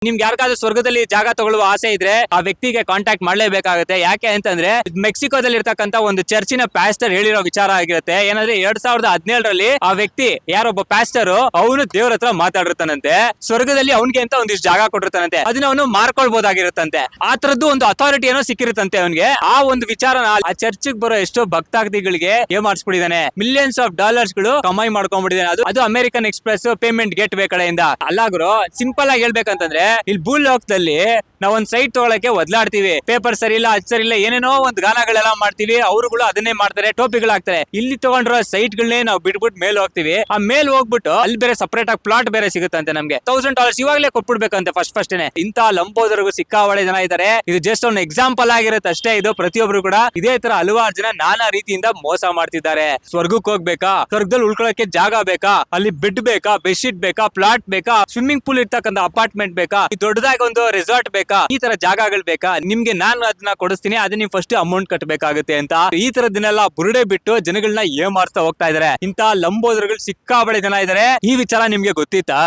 ನಿಮ್ಗೆ ಯಾರಿಗಾದ್ರೂ ಸ್ವರ್ಗದಲ್ಲಿ ಜಾಗ ತಗೊಳ್ಳುವ ಆಸೆ ಇದ್ರೆ ಆ ವ್ಯಕ್ತಿಗೆ ಕಾಂಟ್ಯಾಕ್ಟ್ ಮಾಡ್ಲೇಬೇಕಾಗುತ್ತೆ. ಯಾಕೆ ಅಂತಂದ್ರೆ ಮೆಕ್ಸಿಕೋದಲ್ಲಿ ಇರ್ತಕ್ಕಂತ ಒಂದು ಚರ್ಚಿನ ಪ್ಯಾಸ್ಟರ್ ಹೇಳಿರೋ ವಿಚಾರ ಆಗಿರುತ್ತೆ. ಏನಂದ್ರೆ 2017ರಲ್ಲಿ ಆ ವ್ಯಕ್ತಿ ಯಾರೊಬ್ಬ ಪ್ಯಾಸ್ಟರ್ ಅವನು ದೇವ್ರ ಹತ್ರ ಮಾತಾಡಿರ್ತಾನಂತೆ. ಸ್ವರ್ಗದಲ್ಲಿ ಅವನಿಗೆ ಅಂತ ಒಂದಿಷ್ಟು ಜಾಗ ಕೊಟ್ಟಿರ್ತಾನಂತೆ, ಅದನ್ನ ಅವನು ಮಾರ್ಕೊಳ್ಬಹುದಾಗಿರುತ್ತಂತೆ. ಆ ತರದ್ದು ಒಂದು ಅಥಾರಿಟಿ ಏನೋ ಸಿಕ್ಕಿರುತ್ತಂತೆ ಅವನಿಗೆ. ಆ ಒಂದು ವಿಚಾರನ ಆ ಚರ್ಚ್ ಬರೋ ಎಷ್ಟೋ ಭಕ್ತಾದಿಗಳಿಗೆ ಮಾಡಿಸ್ಬಿಟ್ಟಿದ್ದಾನೆ. ಮಿಲಿಯನ್ಸ್ ಆಫ್ ಡಾಲರ್ಸ್ ಗಳು ಕಮಾಯಿ ಮಾಡ್ಕೊಂಡ್ಬಿಟ್ಟಿದ್ದಾನೆ. ಅದು American express payment gate way ಕಡೆಯಿಂದ. ಅಲ್ಲಾಗ್ರು ಸಿಂಪಲ್ ಆಗಿ ಹೇಳ್ಬೇಕಂತಂದ್ರೆ ಇಲ್ಲಿ ಭೂಲೋಕದಲ್ಲಿ ನಾವ್ ಒಂದ್ ಸೈಟ್ ತಗೊಳಕ್ಕೆ ಒದ್ಲಾಡ್ತೀವಿ. ಪೇಪರ್ ಸರಿ ಇಲ್ಲ, ಅದ್ ಸರಿ ಇಲ್ಲ, ಏನೇನೋ ಒಂದ್ ಗಾನಗಳೆಲ್ಲ ಮಾಡ್ತೀವಿ. ಅವರುಗಳು ಅದನ್ನೇ ಮಾಡ್ತಾರೆ, ಟೋಪಿಗಳು ಹಾಕ್ತಾರೆ. ಇಲ್ಲಿ ತಗೊಂಡಿರೋ ಸೈಟ್ ಗಳನ್ನೇ ನಾವು ಬಿಟ್ಬಿಟ್ಟು ಮೇಲ್ ಹೋಗ್ತೀವಿ. ಆ ಮೇಲ್ ಹೋಗ್ಬಿಟ್ಟು ಅಲ್ಲಿ ಬೇರೆ ಸಪರೇಟ್ ಆಗಿ ಪ್ಲಾಟ್ ಬೇರೆ ಸಿಗುತ್ತಂತೆ ನಮ್ಗೆ. $1000 ಇವಾಗಲೇ ಕೊಟ್ಬಿಡ್ಬೇಕಂತೆ ಫಸ್ಟ್ನೇ. ಇಂತ ಲಂಬೋದರಿಗೂ ಸಿಕ್ಕಾವಳೆ ಜನ ಇದಾರೆ. ಇದು ಜಸ್ಟ್ ಒಂದು ಎಕ್ಸಾಂಪಲ್ ಆಗಿರುತ್ತೆ ಅಷ್ಟೇ. ಇದು ಪ್ರತಿಯೊಬ್ರು ಕೂಡ ಇದೇ ತರ ಹಲವಾರು ಜನ ನಾನಾ ರೀತಿಯಿಂದ ಮೋಸ ಮಾಡ್ತಿದ್ದಾರೆ. ಸ್ವರ್ಗಕ್ಕೆ ಹೋಗ್ಬೇಕಾ, ಸ್ವರ್ಗದಲ್ಲಿ ಉಳ್ಕೊಳಕ್ಕೆ ಜಾಗ ಬೇಕಾ, ಅಲ್ಲಿ ಬೆಡ್ ಬೇಕಾ, ಬೆಡ್ಶೀಟ್ ಬೇಕಾ, ಪ್ಲಾಟ್ ಬೇಕಾ, ಸ್ವಿಮ್ಮಿಂಗ್ ಪೂಲ್ ಇರ್ತಕ್ಕಂಥ ಅಪಾರ್ಟ್ಮೆಂಟ್ ಬೇಕಾ, ದೊಡ್ಡದಾಗಿ ಒಂದು ರೆಸಾರ್ಟ್ ಬೇಕಾ, ಈ ತರ ಜಾಗಗಳು ಬೇಕಾ, ನಿಮ್ಗೆ ನಾನು ಅದನ್ನ ಕೊಡಿಸ್ತೀನಿ, ಅದನ್ನ ನೀವು ಫಸ್ಟ್ ಅಮೌಂಟ್ ಕಟ್ಟಬೇಕಾಗುತ್ತೆ ಅಂತ ಈ ತರದನ್ನೆಲ್ಲ ಬುರುಡೆ ಬಿಟ್ಟು ಜನಗಳನ್ನ ಏಮಾರಿಸ್ತಾ ಹೋಗ್ತಾ ಇದಾರೆ. ಇಂತ ಲಂಬೋದರುಗಳು ಸಿಕ್ಕಾಬಳೆ ಜನ ಇದಾರೆ. ಈ ವಿಚಾರ ನಿಮ್ಗೆ ಗೊತ್ತಿತ್ತಾ?